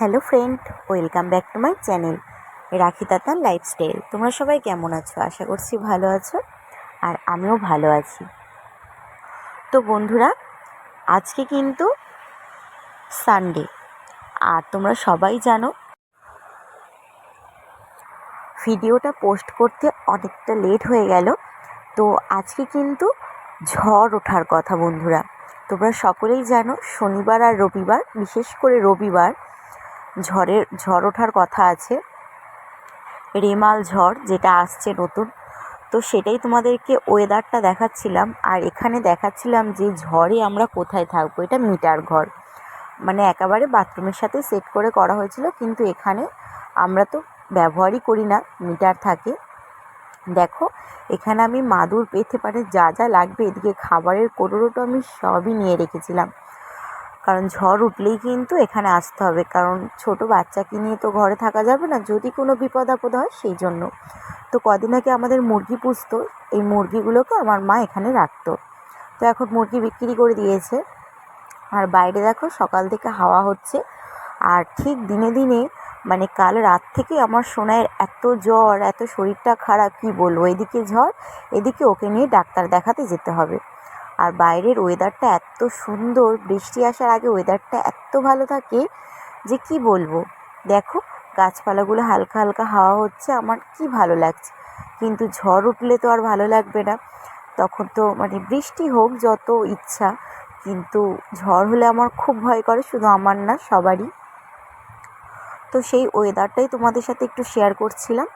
Hello friend, welcome back to my channel রাখি Tatan lifestyle. তোমরা সবাই কেমন আছো? আশা করছি ভালো আছো, আর আমিও ভালো আছি। তো বন্ধুরা, আজকে কিন্তু সানডে, আর তোমরা সবাই জানো ভিডিওটা পোস্ট করতে অনেকটা লেট হয়ে গেল। তো আজকে কিন্তু ঝড় ওঠার কথা বন্ধুরা। তোমরা সকলেই জানো শনিবার আর রবিবার, বিশেষ করে রবিবার ঝড় ওঠার কথা আছে, রেমাল ঝড় যেটা আসছে নতুন। তো সেটাই তোমাদেরকে ওয়েদারটা দেখাচ্ছিলাম, আর এখানে দেখাচ্ছিলাম যে ঝড়ে আমরা কোথায় থাকবো। এটা মিটার ঘর, মানে একেবারে বাথরুমের সাথে সেট করে করা হয়েছিল, কিন্তু এখানে আমরা তো ব্যবহারই করি না, মিটার থাকে। দেখো, এখানে আমি মাদুর পেতে পারে যা যা লাগবে, এদিকে খাবারের কোটোরোটো আমি সবই নিয়ে রেখেছিলাম, কারণ ঝড় উঠলেই কিন্তু এখানে আসতে হবে, কারণ ছোট বাচ্চাকে নিয়ে তো ঘরে থাকা যাবে না, যদি কোনো বিপদ আপদ হয় সেই জন্য। তো কদিন আগে আমাদের মুরগি পুষতো, এই মুরগিগুলোকে আমার মা এখানে রাখতো। তো এখন মুরগি বিক্রি করে দিয়েছে। আর বাইরে দেখো সকাল থেকে হাওয়া হচ্ছে, আর ঠিক দিনে দিনে মানে কাল রাত থেকে আমার সোনাইয়ের এত জ্বর, এত শরীরটা খারাপ, কি বলবো। এদিকে ঝড়, এদিকে ওকে নিয়ে ডাক্তার দেখাতে যেতে হবে। আর বাইরের ওয়েদারটা এত সুন্দর, বৃষ্টি আসার আগে ওয়েদারটা এত ভালো থাকে যে কি বলবো। দেখো গাছপালাগুলো হালকা হালকা হাওয়া হচ্ছে, আমার কি ভালো লাগছে। কিন্তু ঝড় উঠলে তো আর ভালো লাগবে না, তখন তো মানে বৃষ্টি হোক যত ইচ্ছা, কিন্তু ঝড় হলে আমার খুব ভয় করে, শুধু আমার না, সবারই। তো সেই ওয়েদারটাই তোমাদের সাথে একটু শেয়ার করছিলাম।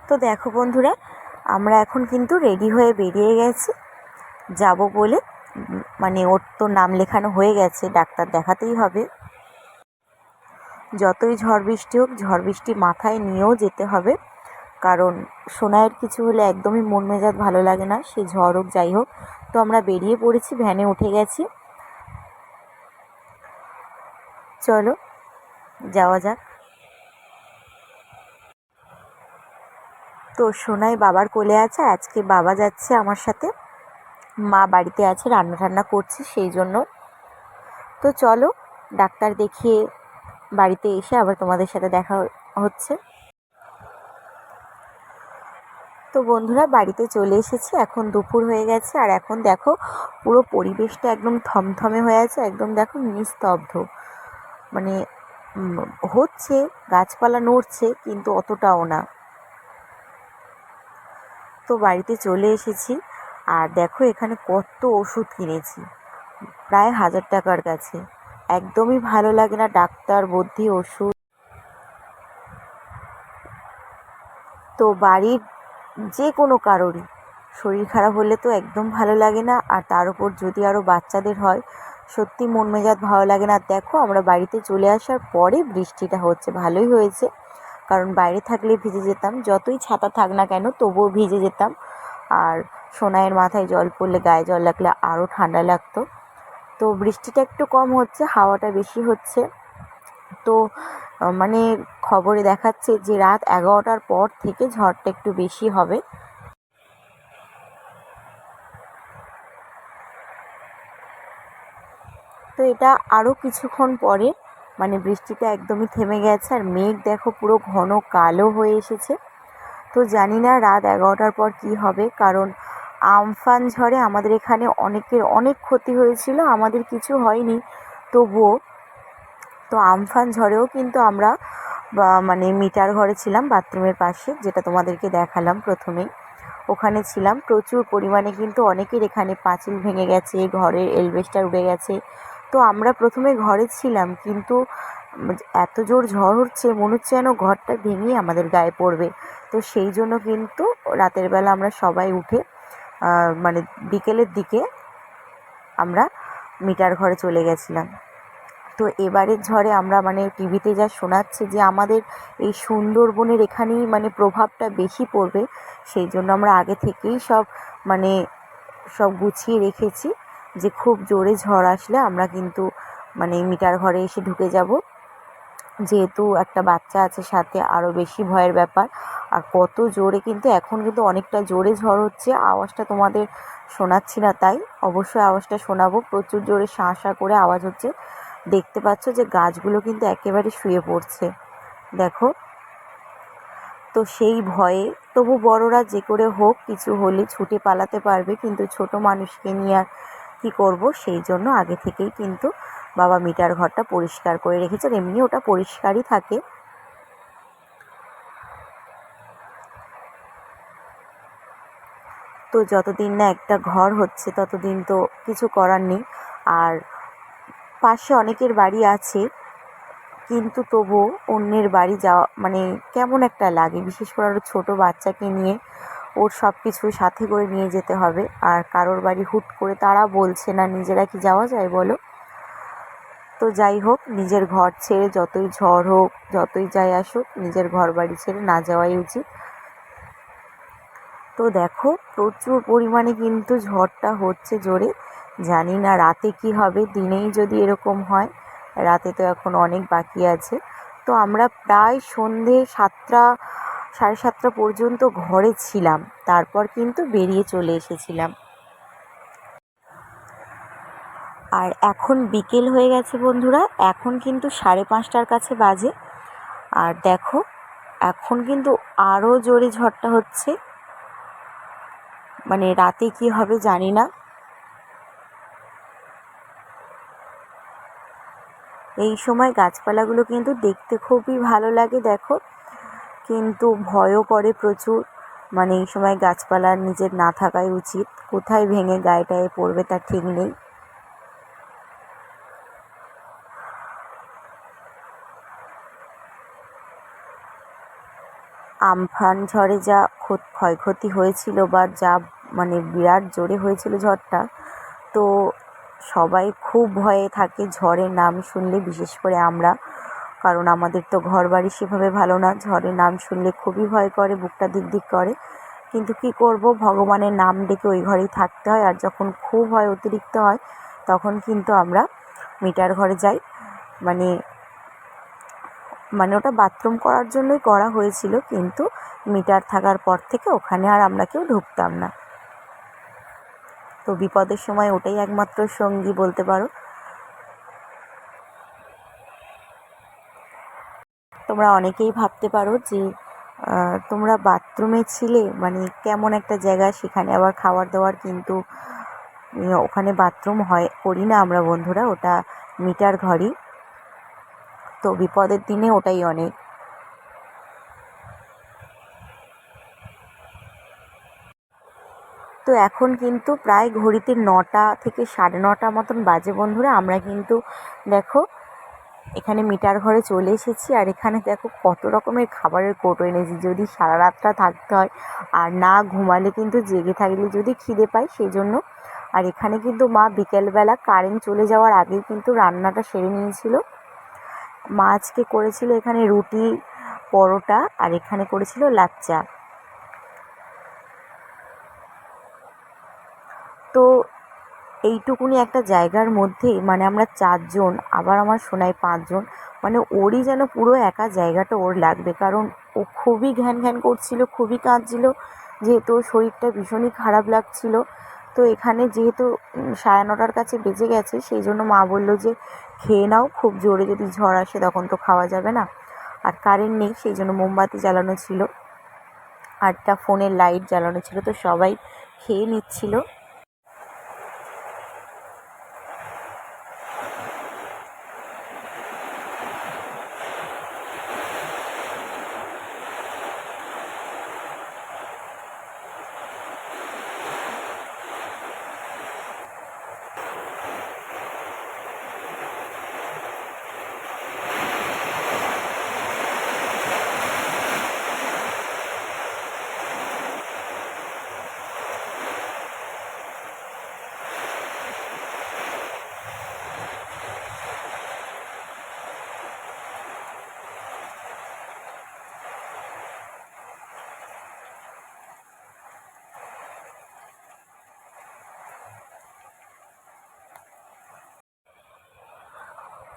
তো দেখো বন্ধুরা, আমরা এখন কিন্তু রেডি হয়ে বেরিয়ে গেছি যাব বলে। মানে ওর তো নাম লেখানো হয়ে গেছে, ডাক্তার দেখাতেই হবে। যতই ঝড় বৃষ্টি হোক, ঝড় বৃষ্টি মাথায় নিয়েও যেতে হবে, কারণ সোনাইয়ের কিছু হলে একদমই মন মেজাজ ভালো লাগে না, সে ঝড় হোক যাই হোক। তো আমরা বেরিয়ে পড়েছি, ভ্যানে উঠে গেছি, চলো যাওয়া যাক। তো সোনাই বাবার কোলে আছে, আজকে বাবা যাচ্ছে আমার সাথে, মা বাড়িতে আছে, রান্না টান্না করছে সেই জন্য। তো চলো, ডাক্তার দেখিয়ে বাড়িতে এসে আবার তোমাদের সাথে দেখা হচ্ছে। তো বন্ধুরা, বাড়িতে চলে এসেছি, এখন দুপুর হয়ে গেছে, আর এখন দেখো পুরো পরিবেশটা একদম থমথমে হয়ে আছে, একদম দেখো নিস্তব্ধ। মানে হচ্ছে, গাছপালা নড়ছে, কিন্তু অতটাও না। তো বাড়িতে চলে এসেছি, আর দেখো এখানে কত ওষুধ কিনেছি, প্রায় 1000 টাকার কাছে। একদমই ভালো লাগে না ডাক্তার বদ্যি ওষুধ। তো বাড়ির যে কোনো কারোরই শরীর খারাপ হলে তো একদম ভালো লাগে না, আর তার উপর যদি আরও বাচ্চাদের হয়, সত্যি মন মেজাজ ভালো লাগে না। দেখো আমরা বাড়িতে চলে আসার পরে বৃষ্টিটা হচ্ছে, ভালোই হয়েছে, কারণ বাইরে থাকলে ভিজে যেতাম, যতই ছাতা থাক না কেন তবুও ভিজে যেতাম। আর সোনাইয়ের মাথায় জল পড়লে, গায়ে জল লাগলে আরও ঠান্ডা লাগতো। তো বৃষ্টিটা একটু কম হচ্ছে, হাওয়াটা বেশি হচ্ছে। তো মানে খবরে দেখাচ্ছে যে রাত 11টার পর থেকে ঝড়টা একটু বেশি হবে। তো এটা আরও কিছুক্ষণ পরে মানে বৃষ্টিটা একদমই থেমে গেছে, আর মেঘ দেখো পুরো ঘন কালো হয়ে এসেছে। তো জানি না রাত 11টার পর কি হবে, কারণ আমফান ঝড়ে আমাদের এখানে অনেকের অনেক ক্ষতি হয়েছিল, আমাদের কিছু হয়নি তবুও। তো আমফান ঝড়েও কিন্তু আমরা মানে মিটার ঘরে ছিলাম, বাথরুমের পাশে, যেটা তোমাদেরকে দেখালাম প্রথমেই, ওখানে ছিলাম। প্রচুর পরিমাণে কিন্তু অনেকের এখানে পাঁচিল ভেঙে গেছে, ঘরের এলবেস্টার উড়ে গেছে। তো আমরা প্রথমে ঘরে ছিলাম, কিন্তু এত জোর ঝড় হচ্ছে, মনে হচ্ছে যেন ঘরটা ভেঙেই আমাদের গায়ে পড়বে। তো সেই জন্য কিন্তু রাতের বেলা আমরা সবাই উঠে মানে বিকেলের দিকে আমরা মিটার ঘরে চলে গেছিলাম। তো এবারের ঝড়ে আমরা মানে টিভিতে যা শোনাচ্ছে যে আমাদের এই সুন্দরবনের এখানেই মানে প্রভাবটা বেশি পড়বে, সেই জন্য আমরা আগে থেকেই সব মানে সব গুছিয়ে রেখেছি, যে খুব জোরে ঝড় আসলে আমরা কিন্তু মানে মিটার ঘরে এসে ঢুকে যাব। যেহেতু একটা বাচ্চা আছে সাথে, আরও বেশি ভয়ের ব্যাপার। আর কত জোরে কিন্তু এখন কিন্তু অনেকটা জোরে ঝড় হচ্ছে, আওয়াজটা তোমাদের শোনাচ্ছি না, তাই অবশ্যই আওয়াজটা শোনাবো। প্রচুর জোরে শাঁ শাঁ করে আওয়াজ হচ্ছে। দেখতে পাচ্ছ যে গাছগুলো কিন্তু একেবারে শুয়ে পড়ছে, দেখো। তো সেই ভয়ে তবু বড়রা যে করে হোক কিছু হলে ছুটে পালাতে পারবে, কিন্তু ছোট মানুষকে নিয়ে আর কী করবো, সেই জন্য আগে থেকেই কিন্তু বাবা মিটার ঘরটা পরিষ্কার করে রেখেছে। এমনি ওটা পরিষ্কারই থাকে। তো যতদিন না একটা ঘর হচ্ছে ততদিন তো কিছু করার নেই। আর পাশে অনেকের বাড়ি আছে, কিন্তু তবুও অন্যের বাড়ি যাওয়া মানে কেমন একটা লাগে, বিশেষ করে আরও ছোটো বাচ্চাকে নিয়ে ওর সব কিছু সাথে করে নিয়ে যেতে হবে। আর কারোর বাড়ি হুট করে তারা বলছে না, নিজেরা কি যাওয়া যায় বলো? তো যাই হোক, নিজের ঘর ছেড়ে যতই ঝড় হোক যতই যাই আসুক, নিজের ঘর বাড়ি ছেড়ে না যাওয়াই উচিত। তো দেখো প্রচুর পরিমাণে কিন্তু ঝড়টা হচ্ছে জোরে। জানি না রাতে কি হবে, দিনেই যদি এরকম হয়, রাতে তো এখন অনেক বাকি আছে। তো আমরা প্রায় সন্ধে 7টা 7:30 পর্যন্ত ঘরে ছিলাম, তারপর কিন্তু বেরিয়ে চলে এসেছিলাম। আর এখন বিকেল হয়ে গেছে বন্ধুরা, এখন কিন্তু 5:30টার কাছে বাজে। আর দেখো এখন কিন্তু আরও জোরে ঝড়টা হচ্ছে, মানে রাতে কি হবে জানি না। এই সময় গাছপালাগুলো কিন্তু দেখতে খুবই ভালো লাগে, দেখো, কিন্তু ভয়ও করে প্রচুর। মানে এই সময় গাছপালার নিজের না থাকাই উচিত, কোথায় ভেঙে গায়ে টায়ে পড়বে তার ঠিক নেই। আমফান ঝড়ে যা ক্ষয়ক্ষতি হয়েছিল বা যা মানে বিরাট জোরে হয়েছিল ঝড়টা, তো সবাই খুব ভয়ে থাকে ঝড়ের নাম শুনলে, বিশেষ করে আমরা, কারণ আমাদের তো ঘর বাড়ি সেভাবে ভালো না। ঝড়ের নাম শুনলে খুবই ভয় করে, বুকটা দিক দিক করে, কিন্তু কি করব, ভগবানের নাম ডেকে ওই ঘরেই থাকতে হয়। আর যখন খুব হয়, অতিরিক্ত হয়, তখন কিন্তু আমরা মিটার ঘরে যাই। মানে মানে ওটা বাথরুম করার জন্যই করা হয়েছিল, কিন্তু মিটার থাকার পর থেকে ওখানে আর আমরা কেউ ঢুকতাম না। তো বিপদের সময় ওটাই একমাত্র সঙ্গী বলতে পারো। তোমরা অনেকেই ভাবতে পারো যে তোমরা বাথরুমে ছিলে, মানে কেমন একটা জায়গা, সেখানে আবার খাবার দাবার, কিন্তু ওখানে বাথরুম করি না আমরা বন্ধুরা, ওটা মিটার ঘরই। তো বিপদের দিনে ওটাই অনেক। তো এখন কিন্তু প্রায় ঘড়িতে 9টা থেকে 9:30 মতন বাজে বন্ধুরা। আমরা কিন্তু দেখো এখানে মিটার ঘরে চলে এসেছি। আর এখানে দেখো কত রকমের খাবারের কৌটো এনেছি, যদি সারা রাতটা থাকতে হয়, আর না ঘুমালে কিন্তু জেগে থাকলে যদি খিদে পায় সেই জন্য। আর এখানে কিন্তু মা বিকেলবেলা কারেন্ট চলে যাওয়ার আগেই কিন্তু রান্নাটা সেরে নিয়েছিল। মা আজকে করেছিল এখানে রুটি, পরোটা, আর এখানে করেছিল লাচ্চা। তো এইটুকুনি একটা জায়গার মধ্যে মানে আমরা 4জন, আবার আমার সোনাই 5জন, মানে ওরই যেন পুরো একা জায়গাটা ওর লাগবে, কারণ ও খুবই ঘ্যান ঘ্যান করছিল, খুবই কাঁদছিল, যেহেতু শরীরটা ভীষণই খারাপ লাগছিল। তো এখানে যেহেতু 9:30টার কাছে বেজে গেছে, সেই জন্য মা বললো যে খেয়ে নাও, খুব জোরে যদি ঝড় আসে তখন তো খাওয়া যাবে না। আর কারেন্ট নেই, সেই জন্য মোমবাতি জ্বালানো ছিল, আর একটা ফোনের লাইট জ্বালানো ছিল, তো সবাই খেয়ে নিচ্ছিল।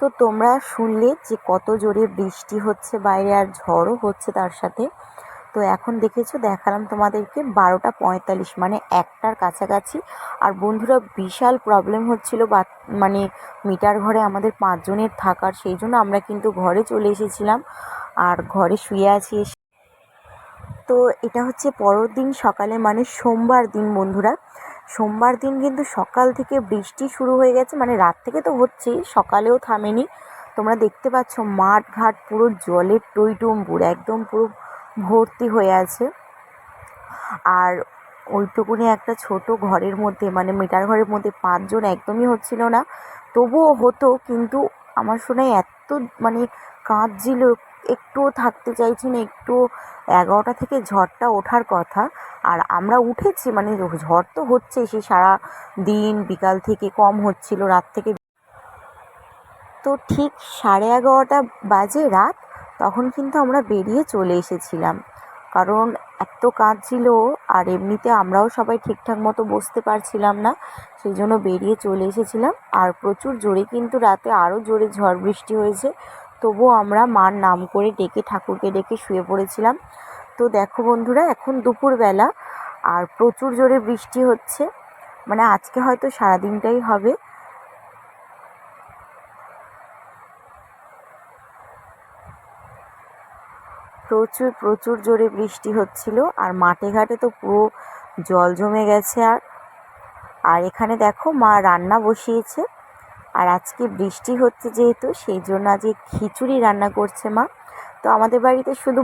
তো তোমরা শুনলে যে কত জোরে বৃষ্টি হচ্ছে বাইরে, আর ঝড়ও হচ্ছে তার সাথে। তো এখন দেখালাম তোমাদেরকে 12:45, মানে 1টার কাছাকাছি। আর বন্ধুরা বিশাল প্রবলেম হচ্ছিল মানে মিটার ঘরে আমাদের 5 জনের থাকার, সেই জন্য আমরা কিন্তু ঘরে চলে এসেছিলাম আর ঘরে শুয়ে আছি। তো এটা হচ্ছে পরের দিন সকালে, মানে সোমবার দিন বন্ধুরা। সোমবার দিন কিন্তু সকাল থেকে বৃষ্টি শুরু হয়ে গেছে, মানে রাত থেকে তো হচ্ছেই, সকালেও থামেনি। তোমরা দেখতে পাচ্ছ মাঠ ঘাট পুরো জলে টইটুম্বুর, একদম পুরো ভর্তি হয়ে আছে। আর ওইটুকুনি একটা ছোট ঘরের মধ্যে, মানে মিটার ঘরের মধ্যে 5 জন একদমই হচ্ছিল না। তবুও হতো, কিন্তু আমার শোনায় এত মানে কাঁদছিল, একটুও থাকতে চাইছি না। একটু 11টা থেকে ঝড়টা ওঠার কথা, আর আমরা উঠেছি, মানে ঝড় তো হচ্ছে, সে সারা দিন বিকাল থেকে কম হচ্ছিল, রাত থেকে। তো ঠিক 11:30 বাজে রাত, তখন কিন্তু আমরা বেরিয়ে চলে এসেছিলাম, কারণ এত কাঁদছিল। আর এমনিতে আমরাও সবাই ঠিকঠাক মতো বসতে পারছিলাম না, সেই জন্য বেরিয়ে চলে এসেছিলাম। আর প্রচুর জোরে কিন্তু রাতে আরও জোরে ঝড় বৃষ্টি হয়েছে, তবুও আমরা মার নাম করে ডেকে, ঠাকুরকে ডেকে শুয়ে পড়েছিলাম। তো দেখো বন্ধুরা, এখন দুপুরবেলা আর প্রচুর জোরে বৃষ্টি হচ্ছে, মানে আজকে হয়তো সারাদিনটাই হবে। প্রচুর প্রচুর জোরে বৃষ্টি হচ্ছিল, আর মাঠে ঘাটে তো পুরো জল জমে গেছে। আর এখানে দেখো মা রান্না বসিয়েছে, আর আজকে বৃষ্টি হচ্ছে যেহেতু, সেই জন্য আজকে খিচুড়ি রান্না করছে মা। তো আমাদের বাড়িতে শুধু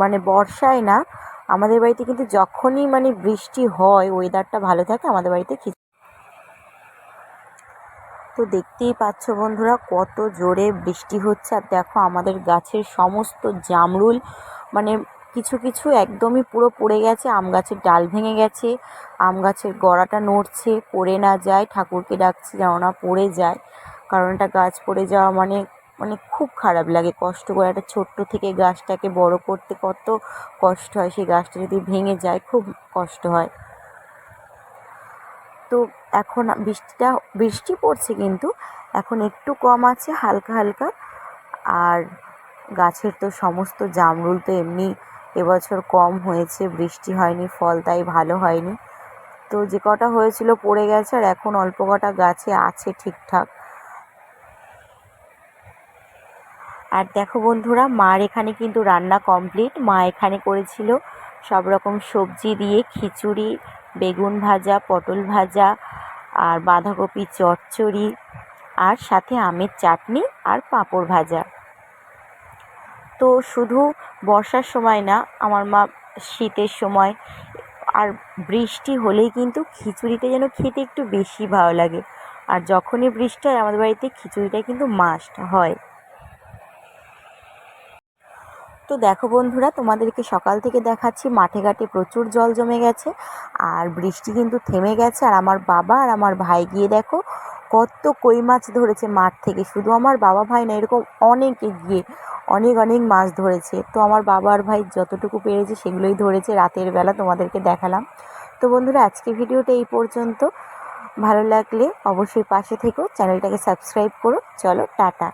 মানে বর্ষায় না, আমাদের বাড়িতে কিন্তু যখনই মানে বৃষ্টি হয়, ওয়েদারটা ভালো থাকে, আমাদের বাড়িতে তো দেখতেই পাচ্ছ বন্ধুরা কত জোরে বৃষ্টি হচ্ছে। আর দেখো আমাদের গাছের সমস্ত জামরুল, মানে কিছু কিছু একদমই পুরো পড়ে গেছে, আম গাছের ডাল ভেঙে গেছে, আম গাছের গোড়াটা নড়ছে, পড়ে না যায়। ঠাকুরকে ডাকছি যেন না পড়ে যায়, কারণ একটা গাছ পড়ে যাওয়া মানে মানে খুব খারাপ লাগে। কষ্ট করে একটা ছোট্ট থেকে গাছটাকে বড় করতে কত কষ্ট হয়, সেই গাছটা যদি ভেঙে যায় খুব কষ্ট হয়। তো এখন বৃষ্টি পড়ছে, কিন্তু এখন একটু কম আছে, হালকা হালকা। আর গাছের তো সমস্ত জামরুল তো এমনি এবছর কম হয়েছে, বৃষ্টি হয়নি, ফল তাই ভালো হয়নি। তো যে কটা হয়েছিল পড়ে গেছে, আর এখন অল্প কটা গাছে আছে ঠিকঠাক। আর দেখো বন্ধুরা, মার এখানে কিন্তু রান্না কমপ্লিট। মা এখানে করেছিল সব রকম সবজি দিয়ে খিচুড়ি, বেগুন ভাজা, পটল ভাজা, আর বাঁধাকপি চচ্চড়ি, আর সাথে আমের চাটনি আর পাঁপড় ভাজা। তো শুধু বর্ষার সময় না, আমার মা শীতের সময় আর বৃষ্টি হলেই কিন্তু খিচুড়িটা যেন খেতে একটু বেশি ভালো লাগে। আর যখনই বৃষ্টি হয় আমাদের বাড়িতে খিচুড়িটা কিন্তু মাস্ট হয়। তো দেখো বন্ধুরা, তোমাদেরকে সকাল থেকে দেখাচ্ছি মাঠে ঘাটে প্রচুর জল জমে গেছে, আর বৃষ্টি কিন্তু থেমে গেছে। আর আমার বাবা আর আমার ভাই গিয়ে দেখো কত কই মাছ ধরেছে মাঠ থেকে। শুধু আমার বাবা ভাই না, এরকম অনেকে গিয়ে অনেক অনেক মাছ ধরেছে। তো আমার বাবা আর ভাই যতটুকু পেরেছে সেগুলোই ধরেছে, রাতের বেলা তোমাদেরকে দেখালাম। তো বন্ধুরা, আজকে ভিডিওটা এই পর্যন্ত। ভালো লাগলে অবশ্যই পাশে থেকো, চ্যানেলটাকে সাবস্ক্রাইব করো। চলো টাটা।